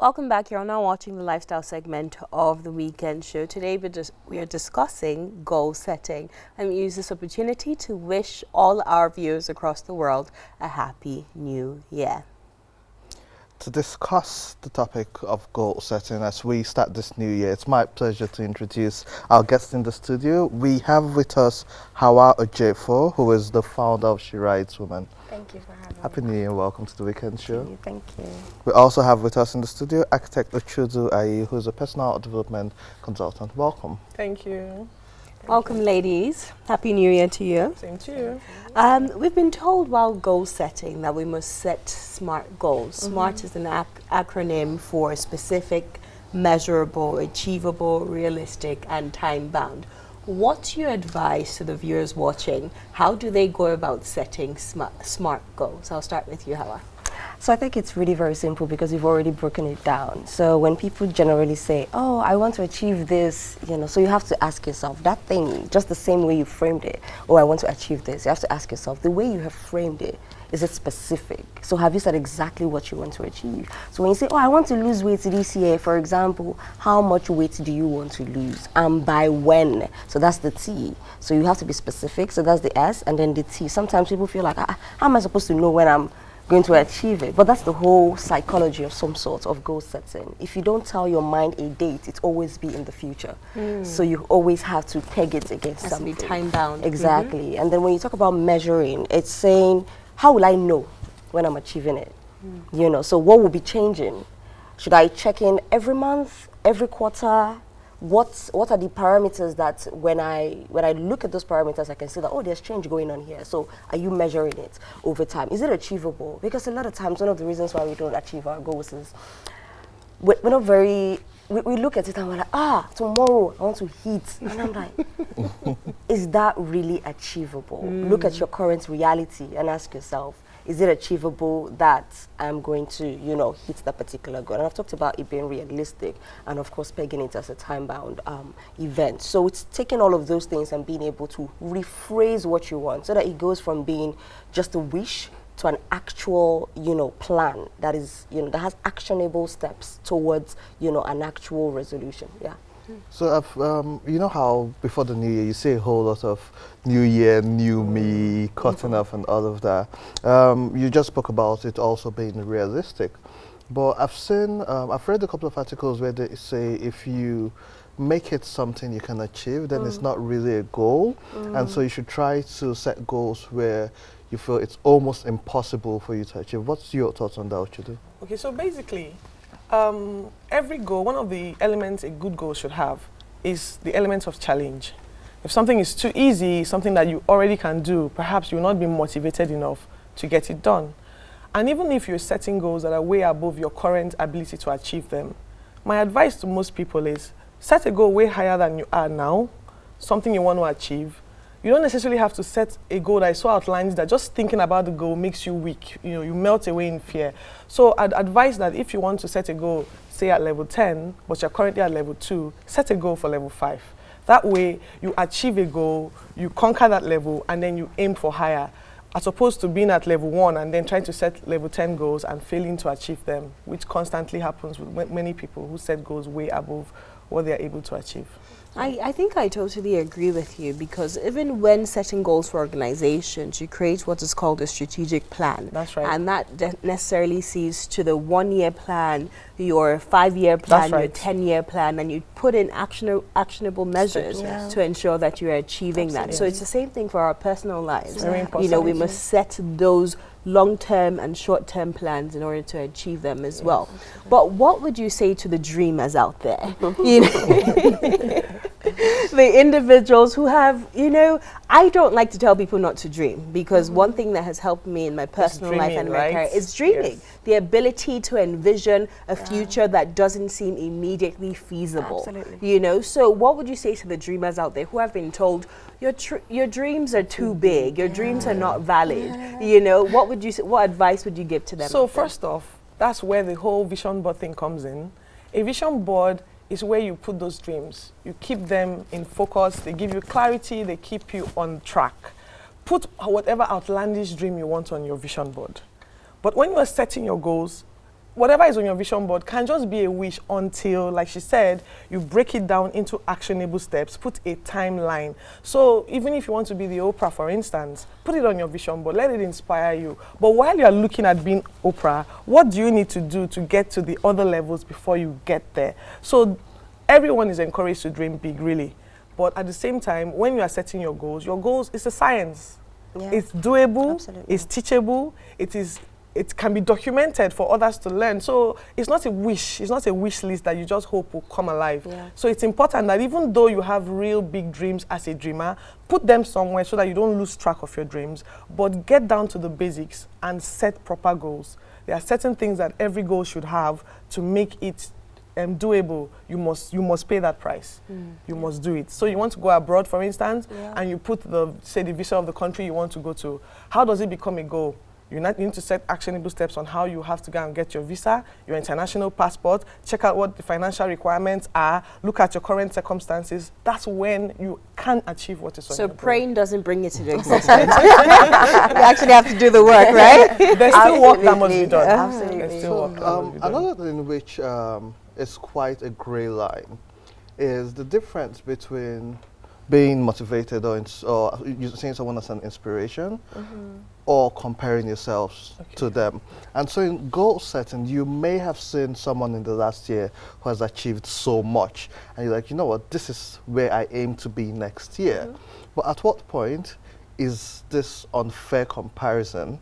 Welcome back. You're now watching the lifestyle segment of the weekend show. Today we are discussing goal setting, and we use this opportunity to wish all our viewers across the world a happy new year. To discuss the topic of goal setting as we start this new year, it's my pleasure to introduce our guest in the studio. We have with us Hauwa Ojeifo, who is the founder of She Rides Women. Thank you for having me. Happy New Year and welcome to the weekend show. Thank you. We also have with us in the studio architect Ochudo Ayi, who is a personal development consultant. Welcome. Thank you. Welcome, ladies. Happy New Year to you. Same to you. We've been told while goal setting that we must set SMART goals. SMART is an acronym for specific, measurable, achievable, realistic, and time-bound. What's your advice to the viewers watching? How do they go about setting SMART goals? I'll start with you, Hauwa. So I think it's really very simple because you've already broken it down. So when people generally say, oh, I want to achieve this, so you have to ask yourself that thing, just the same way you framed it. Oh, I want to achieve this. You have to ask yourself, the way you have framed it, is it specific? So have you said exactly what you want to achieve? So when you say, oh, I want to lose weight this year, for example, how much weight do you want to lose? And by when? So that's the T. So you have to be specific. So that's the S. And then the T. Sometimes people feel like, how am I supposed to know when I'm going to achieve it? But that's the whole psychology of some sort of goal setting. If you don't tell your mind a date, it's always be in the future. So you always have to peg it against something. To be time bound. Exactly. And then when you talk about measuring, it's saying, how will I know when I'm achieving it? So what will be changing? Should I check in every month, every quarter? What are the parameters that when I look at those parameters, I can see that, oh, there's change going on here. So are you measuring it over time? Is it achievable? Because a lot of times, one of the reasons why we don't achieve our goals is we're not very, we look at it and we're like, tomorrow I want to hit. And I'm like, is that really achievable? Look at your current reality and ask yourself, is it achievable that I'm going to, hit that particular goal? And I've talked about it being realistic and, of course, pegging it as a time-bound event. So it's taking all of those things and being able to rephrase what you want so that it goes from being just a wish to an actual, plan that is, that has actionable steps towards, an actual resolution. Yeah. So, you know how before the new year you say a whole lot of new year, new me, cutting off and all of that. You just spoke about it also being realistic. But I've read a couple of articles where they say if you make it something you can achieve, then it's not really a goal. And so you should try to set goals where you feel it's almost impossible for you to achieve. What's your thoughts on that, Ochudo? Okay, so basically, every goal, one of the elements a good goal should have is the element of challenge. If something is too easy, something that you already can do, perhaps you'll not be motivated enough to get it done. And even if you're setting goals that are way above your current ability to achieve them, my advice to most people is set a goal way higher than you are now, something you want to achieve. You don't necessarily have to set a goal that is so outlined that just thinking about the goal makes you weak. You melt away in fear. So I'd advise that if you want to set a goal, say at level 10, but you're currently at level 2, set a goal for level 5. That way, you achieve a goal, you conquer that level, and then you aim for higher, as opposed to being at level 1 and then trying to set level 10 goals and failing to achieve them, which constantly happens with many people who set goals way above what they're able to achieve. I think I totally agree with you, because even when setting goals for organizations, you create what is called a strategic plan. That's right. And that necessarily sees to the 1-year plan, your 5-year plan, your 10-year plan, and you put in actionable measures to ensure that you're achieving that. So it's the same thing for our personal lives. Very important. We must set those long-term and short-term plans in order to achieve them as well. But what would you say to the dreamers out there? The individuals who have, I don't like to tell people not to dream, because one thing that has helped me in my personal life and my career is dreaming. Yes. The ability to envision a future that doesn't seem immediately feasible. Absolutely. So what would you say to the dreamers out there who have been told your dreams are too big, your dreams are not valid? What advice would you give to them? So first off, that's where the whole vision board thing comes in. A vision board is where you put those dreams. You keep them in focus, they give you clarity, they keep you on track. Put whatever outlandish dream you want on your vision board. But when you are setting your goals, whatever is on your vision board can just be a wish until, like she said, you break it down into actionable steps, put a timeline. So even if you want to be the Oprah, for instance, put it on your vision board, let it inspire you. But while you're looking at being Oprah, what do you need to do to get to the other levels before you get there? So everyone is encouraged to dream big, really. But at the same time, when you are setting your goals, it's a science. Yeah. It's doable, Absolutely. it's teachable, it can be documented for others to learn. So it's not a wish list that you just hope will come alive. Yeah. So it's important that even though you have real big dreams as a dreamer, put them somewhere so that you don't lose track of your dreams, but get down to the basics and set proper goals. There are certain things that every goal should have to make it doable. You must pay that price. You must do it. So you want to go abroad, for instance, and you put the visa of the country you want to go to. How does it become a goal? You need to set actionable steps on how you have to go and get your visa, your international passport, check out what the financial requirements are, look at your current circumstances. That's when you can achieve what is on your goal. So praying doesn't bring it to the existence. You actually have to do the work, right? There's still work that must be done. Absolutely. There's still work that must be done. Another thing which is quite a grey line is the difference between being motivated or you seeing someone as an inspiration or comparing yourselves to them. And so in goal setting, you may have seen someone in the last year who has achieved so much. And you're like, you know what, this is where I aim to be next year. But at what point is this unfair comparison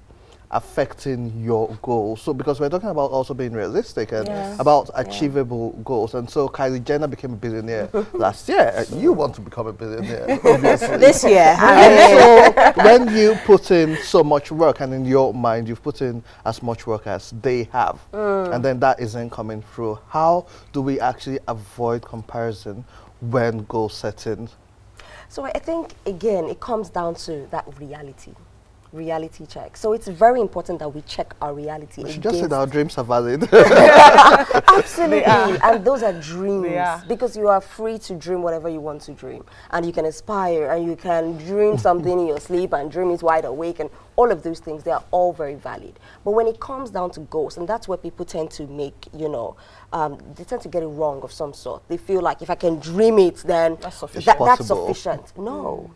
affecting your goals? So because we're talking about also being realistic and about achievable goals. And so Kylie Jenner became a billionaire last year. And you want to become a billionaire, obviously. This year. And so when you put in so much work, and in your mind you've put in as much work as they have, and then that isn't coming through, how do we actually avoid comparison when goal setting? So I think, again, it comes down to that reality check. So it's very important that we check our reality. We should just say that our dreams are valid. Absolutely. And those are dreams. They are. Because you are free to dream whatever you want to dream. And you can aspire and you can dream something in your sleep and dream it wide awake, and all of those things, they are all very valid. But when it comes down to goals, and that's where people tend to make, they tend to get it wrong of some sort. They feel like if I can dream it, then that's sufficient. That's sufficient. No.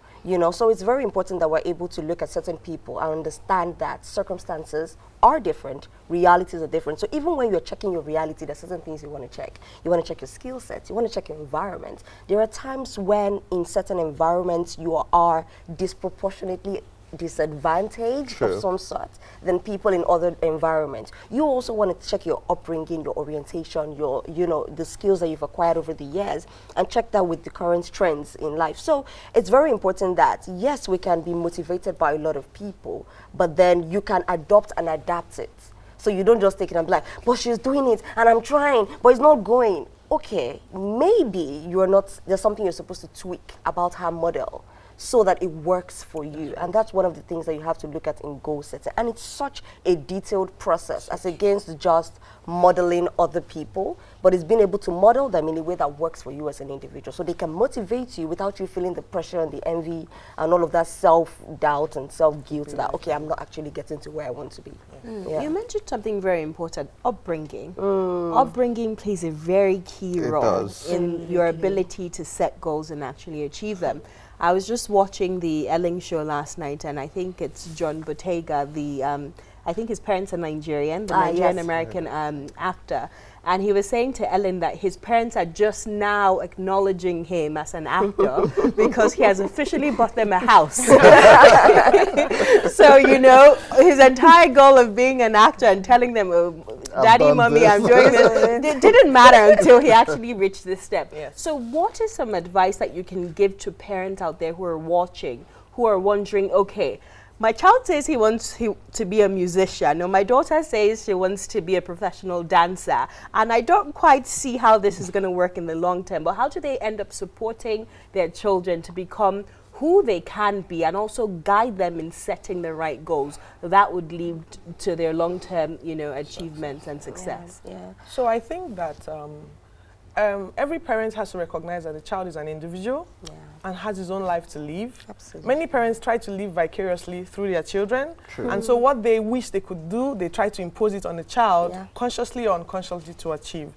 So it's very important that we're able to look at certain people and understand that circumstances are different, realities are different. So even when you're checking your reality, there's certain things you want to check. You want to check your skill sets, you want to check your environment. There are times when in certain environments you are disproportionately disadvantaged of some sort than people in other environments. You also want to check your upbringing, your orientation, your the skills that you've acquired over the years, and check that with the current trends in life. So it's very important that yes, we can be motivated by a lot of people, but then you can adopt and adapt it. So you don't just take it and be like, but she's doing it and I'm trying, but it's not going. Okay, maybe there's something you're supposed to tweak about her model so that it works for you. And that's one of the things that you have to look at in goal setting. And it's such a detailed process as against just modeling other people, but it's being able to model them in a way that works for you as an individual. So they can motivate you without you feeling the pressure and the envy and all of that self-doubt and self-guilt that, okay, I'm not actually getting to where I want to be. You mentioned something very important, upbringing. Upbringing plays a very key role in your ability to set goals and actually achieve them. I was just watching the Ellen show last night, and I think it's John Bottega, I think his parents are Nigerian, the Nigerian-American actor. And he was saying to Ellen that his parents are just now acknowledging him as an actor because he has officially bought them a house. So, his entire goal of being an actor and telling them, Daddy, Mommy, I'm doing this, it didn't matter until he actually reached this step. Yes. So what is some advice that you can give to parents out there who are watching, who are wondering, okay, my child says he wants to be a musician, or my daughter says she wants to be a professional dancer, and I don't quite see how this is going to work in the long term, but how do they end up supporting their children to become who they can be and also guide them in setting the right goals that would lead to their long-term, achievements and success? Yeah. So I think that every parent has to recognize that the child is an individual and has his own life to live. Absolutely. Many parents try to live vicariously through their children. True. And so what they wish they could do, they try to impose it on the child, consciously or unconsciously, to achieve.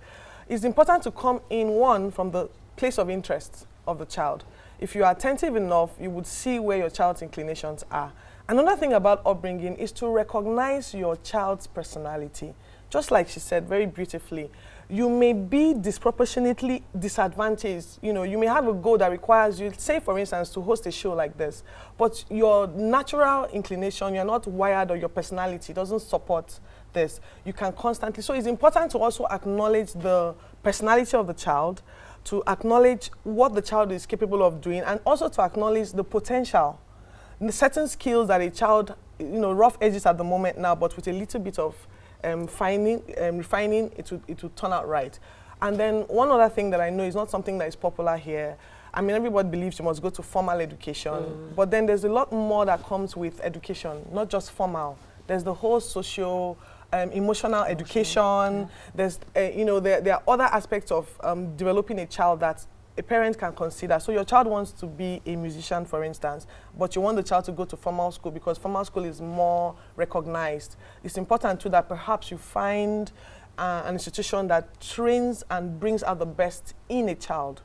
It's important to come in, one, from the place of interest of the child. If you are attentive enough, you would see where your child's inclinations are. Another thing about upbringing is to recognize your child's personality. Just like she said very beautifully, you may be disproportionately disadvantaged. You know, you may have a goal that requires you, say for instance, to host a show like this, but your natural inclination, you're not wired, or your personality doesn't support this. You can constantly, so it's important to also acknowledge the personality of the child, to acknowledge what the child is capable of doing, and also to acknowledge the potential, the certain skills that a child, you know, rough edges at the moment now, but with a little bit of refining, it will turn out right. And then one other thing that I know is not something that is popular here. I mean, everybody believes you must go to formal education, but then there's a lot more that comes with education, not just formal. There's the whole social, emotional education. There's, you know, there are other aspects of developing a child that a parent can consider. So your child wants to be a musician, for instance, but you want the child to go to formal school because formal school is more recognized. It's important too that perhaps you find an institution that trains and brings out the best in a child,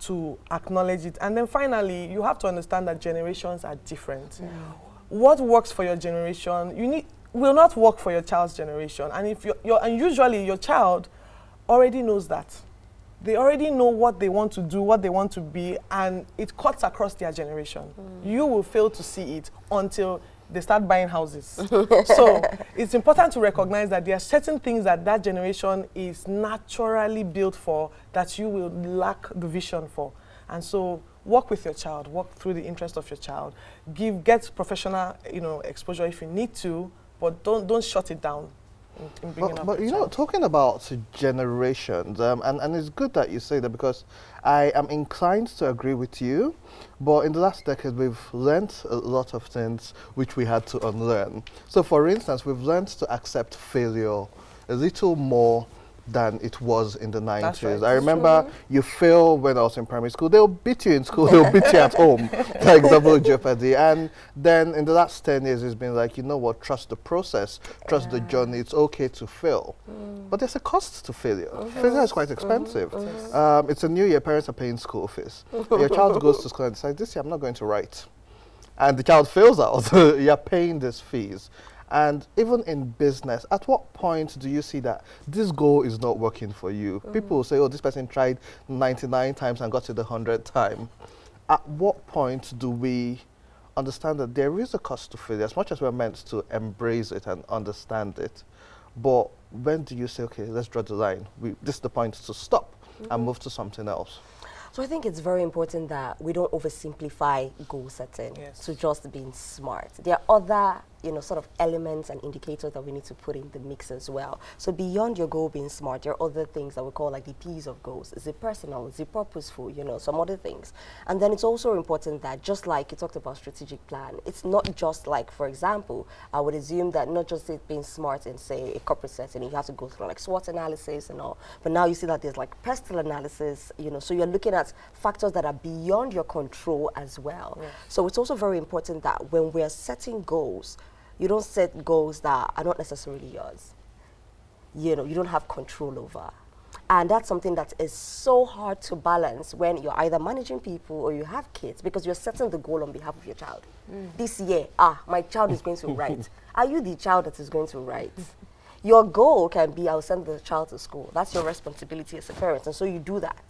to acknowledge it. And then finally, you have to understand that generations are different. What works for your generation, will not work for your child's generation. And if and usually your child already knows that. They already know what they want to do, what they want to be, and it cuts across their generation. You will fail to see it until they start buying houses. So it's important to recognize that there are certain things that that generation is naturally built for that you will lack the vision for. And so work with your child, work through the interest of your child, get professional, you know, exposure if you need to, but don't shut it down. But you know, talking about generations, and it's good that you say that, because I am inclined to agree with you, but in the last decade we've learned a lot of things which we had to unlearn. So for instance, we've learned to accept failure a little more than it was in the 90s. Right. I remember you fail when I was in primary school. They'll beat you in school, they'll beat you at home, like double jeopardy. And then in the last 10 years, it's been like, you know what, trust the process, trust the journey. It's okay to fail. But there's a cost to failure. Failure is quite expensive. It's a new year, parents are paying school fees. Your child goes to school and decides, this year I'm not going to write. And the child fails out. You're paying these fees. And even in business, at what point do you see that this goal is not working for you? People will say, oh, this person tried 99 times and got to the 100th time. At what point do we understand that there is a cost to failure, as much as we're meant to embrace it and understand it? But when do you say, okay, let's draw the line. This is the point to stop and move to something else? So I think it's very important that we don't oversimplify goal setting to just being smart. There are other, you know, sort of elements and indicators that we need to put in the mix as well. So beyond your goal being smart, there are other things that we call like the P's of goals. Is it personal? Is it purposeful? You know, some other things. And then it's also important that, just like you talked about strategic plan, it's not just like, for example, I would assume that not just it being smart in, say, a corporate setting, you have to go through like SWOT analysis and all, but now you see that there's like personal analysis, you know, so you're looking at factors that are beyond your control as well. So it's also very important that when we're setting goals, you don't set goals that are not necessarily yours. You know, you don't have control over. And that's something that is so hard to balance when you're either managing people or you have kids, because you're setting the goal on behalf of your child. This year, my child is going to write. Are you the child that is going to write? Your goal can be, I'll send the child to school. That's your responsibility as a parent, and so you do that.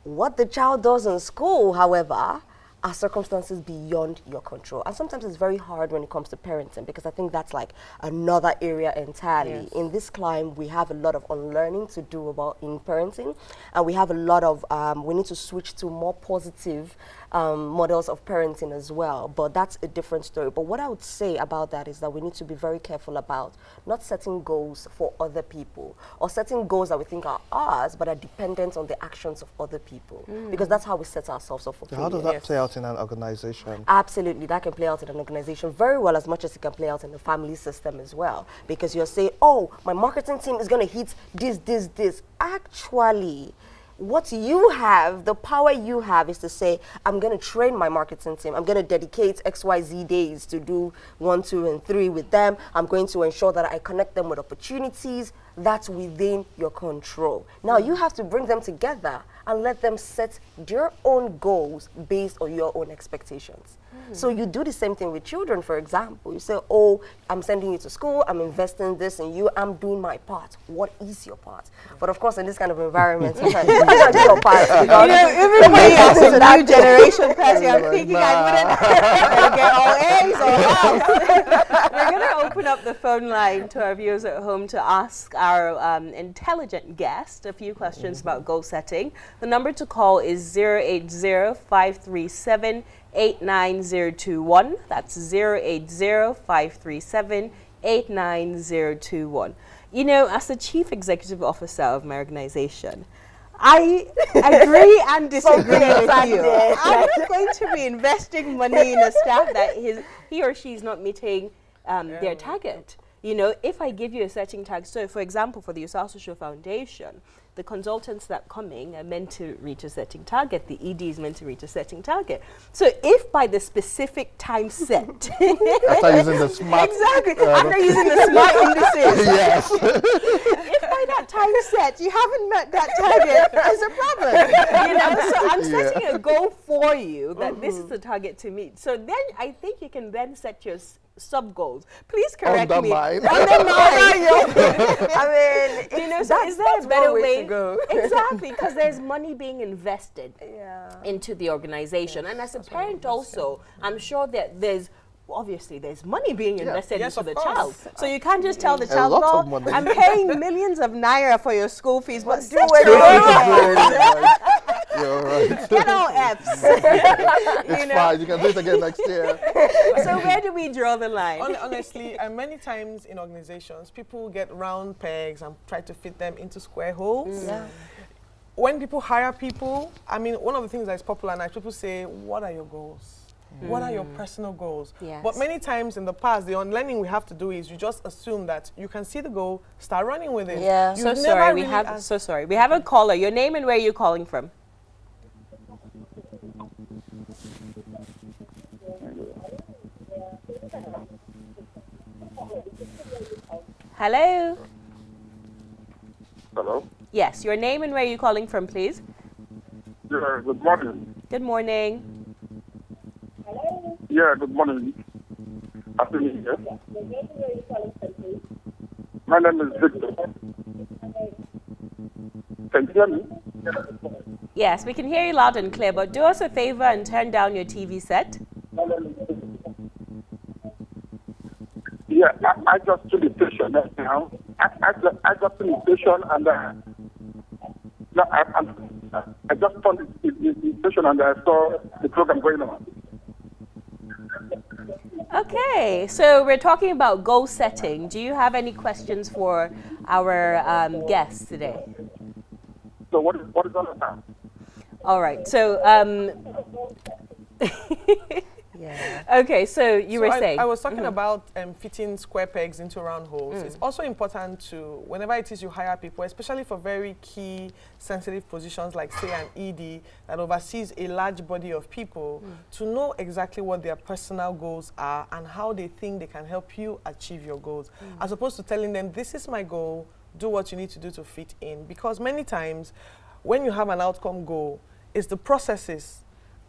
What the child does in school, however, are circumstances beyond your control. And sometimes it's very hard when it comes to parenting, because I think that's like another area entirely. In this climb, we have a lot of unlearning to do about in parenting, and we have a lot of, we need to switch to more positive models of parenting as well, but that's a different story. But what I would say about that is that we need to be very careful about not setting goals for other people, or setting goals that we think are ours but are dependent on the actions of other people, because that's how we set ourselves up for failure. How does that play out in an organization? Absolutely, that can play out in an organization very well, as much as it can play out in the family system as well. Because you're saying, oh, my marketing team is going to hit this. Actually, what you have, the power you have is to say, I'm going to train my marketing team. I'm going to dedicate XYZ days to do 1, 2, and 3 with them. I'm going to ensure that I connect them with opportunities. That's within your control. Now you have to bring them together and let them set their own goals based on your own expectations. So you do the same thing with children, for example. You say, oh, I'm sending you to school, I'm investing this in you, I'm doing my part. What is your part? But of course, in this kind of environment, sometimes you can't do your part. You know, even me as a new generation person, I'm thinking I wouldn't get all A's or F's. We're going to open up the phone line to our viewers at home to ask our intelligent guest a few questions about goal setting. The number to call is 080-537-8921. That's 080-537-89021. You know, as the Chief Executive Officer of my organization, I agree and disagree with you. I'm not going to be investing money in a staff that he or she is not meeting their target. You know, if I give you a setting target, so for example, for the Osasu Foundation, the consultants that coming are meant to reach a setting target. The ED is meant to reach a setting target. So if by the specific time set, After using the smart, after using the smart indices, yes, if by that time set you haven't met that target, there's a problem. You know, so I'm setting a goal for you that this is the target to meet. So then I think you can then set your sub goals. Please correct me. Undermine. I mean, you know, so is there a better way to go? Exactly, because there's money being invested into the organization, and as a parent also, I'm sure that there's money being invested into the child. So you can't just tell the child, lot "No, of money." I'm paying millions of naira for your school fees, but do it." You're right. Get all F's. It's fine. You can do it again next year. So where do we draw the line? Honestly, many times in organizations, people get round pegs and try to fit them into square holes. When people hire people, I mean, one of the things that is popular now, people say, what are your goals? What are your personal goals? Yes. But many times in the past, the unlearning we have to do is you just assume that you can see the goal, start running with it. Yeah. So sorry, we have a caller. Your name and where you're calling from? Hello? Hello? Yes, your name and where you're calling from, please. Yeah, good morning. Good morning. Yeah, good morning. Happy New Year. My name is Victor. Can you hear me? Yes, we can hear you loud and clear, but do us a favor and turn down your TV set. Yeah, I just took the station right now. I just took the station and I just found the station and I saw the program going on. Okay, so we're talking about goal setting. Do you have any questions for our guests today? So what is all about? All right, so okay, so you were saying. I was talking about fitting square pegs into round holes. It's also important to, whenever it is you hire people, especially for very key sensitive positions like say an ED that oversees a large body of people, to know exactly what their personal goals are and how they think they can help you achieve your goals, as opposed to telling them, this is my goal, do what you need to do to fit in. Because many times when you have an outcome goal, it's the processes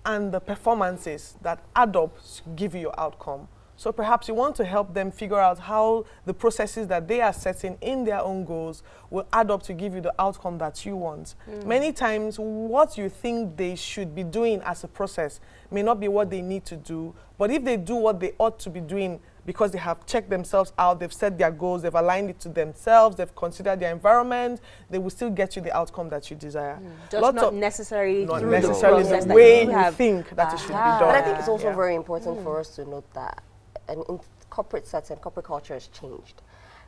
and the performances that add up to give you your outcome. So perhaps you want to help them figure out how the processes that they are setting in their own goals will add up to give you the outcome that you want. Many times what you think they should be doing as a process may not be what they need to do, but if they do what they ought to be doing because they have checked themselves out, they've set their goals, they've aligned it to themselves, they've considered their environment, they will still get you the outcome that you desire. Just not necessarily not through necessarily the process the that way you you have. think that it should be But done. I think it's also Yeah. very important for us to note that in corporate setting, corporate culture has changed.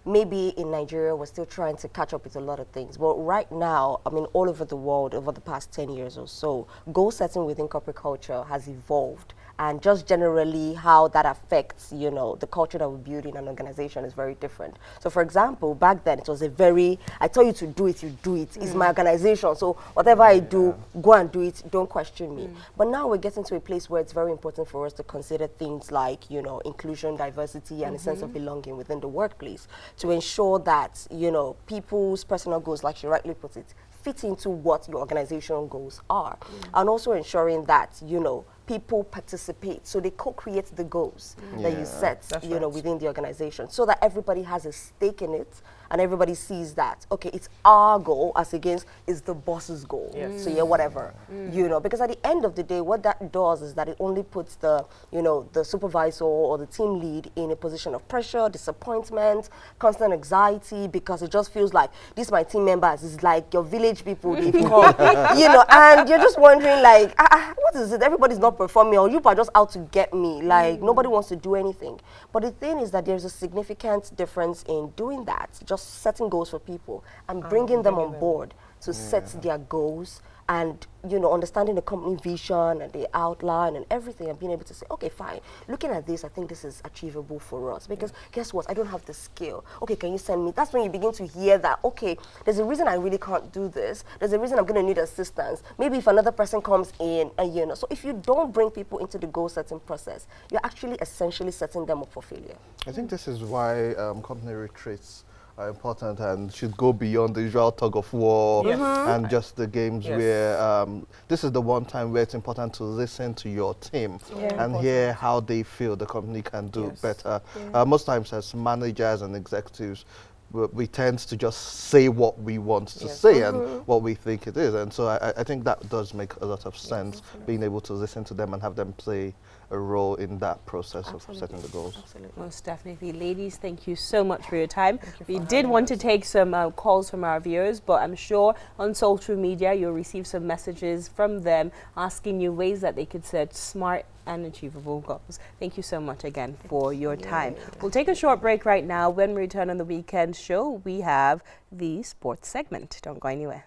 maybe in Nigeria, we're still trying to catch up with a lot of things. But right now, I mean, all over the world, over the past 10 years or so, goal setting within corporate culture has evolved. And just generally how that affects, you know, the culture that we build in an organization is very different. So for example, back then it was a very, I tell you to do it, you do it. It's my organization, so whatever I do, go and do it, don't question me. But now we're getting to a place where it's very important for us to consider things like, you know, inclusion, diversity, and a sense of belonging within the workplace to ensure that, you know, people's personal goals, like she rightly put it, fit into what your organizational goals are. And also ensuring that, you know, people participate, so they co-create the goals that you set, you know, within the organization, so that everybody has a stake in it, and everybody sees that, okay, it's our goal as against is the boss's goal. So yeah, whatever, you know, because at the end of the day, what that does is that it only puts the, you know, the supervisor or the team lead in a position of pressure, disappointment, constant anxiety, because it just feels like these my team members is like your village people, they've come, you know, and you're just wondering like, what is it? Everybody's not performing, or you are just out to get me. Like nobody wants to do anything. But the thing is that there's a significant difference in doing that, just setting goals for people and bringing them on board to set their goals, and, you know, understanding the company vision and the outline and everything, and being able to say, okay, fine, looking at this, I think this is achievable for us, because guess what, I don't have the skill. Okay, can you send me? That's when you begin to hear that, okay, there's a reason I really can't do this. There's a reason I'm going to need assistance. Maybe if another person comes in, and, you know, so if you don't bring people into the goal setting process, you're actually essentially setting them up for failure. I think this is why company retreats are important and should go beyond the usual tug of war and just the games where this is the one time where it's important to listen to your team and hear how they feel the company can do better. Most times as managers and executives, we tend to just say what we want to say and what we think it is. And so I think that does make a lot of sense, being able to listen to them and have them play a role in that process of setting the goals. Absolutely. Most definitely. Ladies, thank you so much for your time. We did want to take some calls from our viewers, but I'm sure on social media you'll receive some messages from them asking you ways that they could set smart and achievable goals. Thank you so much again for your time. We'll take a short break right now. When we return on the weekend show, we have the sports segment. Don't go anywhere.